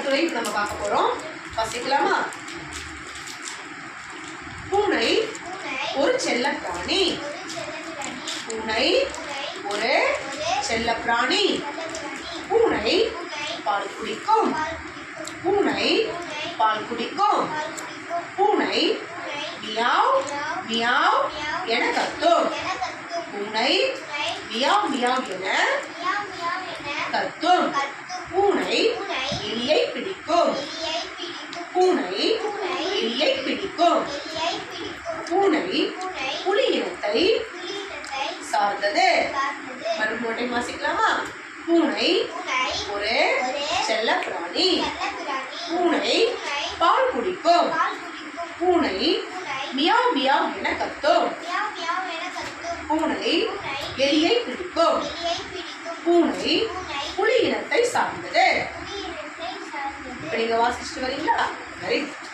கருத்துரை நம்ம பார்க்க போறோம். வாசிக்கலாமா? பூனை ஒரு செல்ல பிராணி. பூனை ஒரு செல்ல பிராணி. பூனை பால் குடிக்கும். பூனை பால் குடிக்கும். பூனை மியாவ் மியாவ் என கத்தும். பூனை மியாவ் மியாவ் என கத்தும். பூனை எலியை பிடிக்கும். பூனை எலியை பிடிக்கும். பூனை புலி இனத்தை சார்ந்தது. மறுபடியும் வாசிக்கலாமா? பூனை ஒரு செல்ல பிராணி. பூனை பால் குடிக்கும். பூனை மியாவ் மியாவ் என கத்தும். பூனை எலியை பிடிக்கும். பூனை புலி இனத்தை சார்ந்தது. இப்ப நீங்க வாசிச்சுட்டு வரீங்களா? Very good.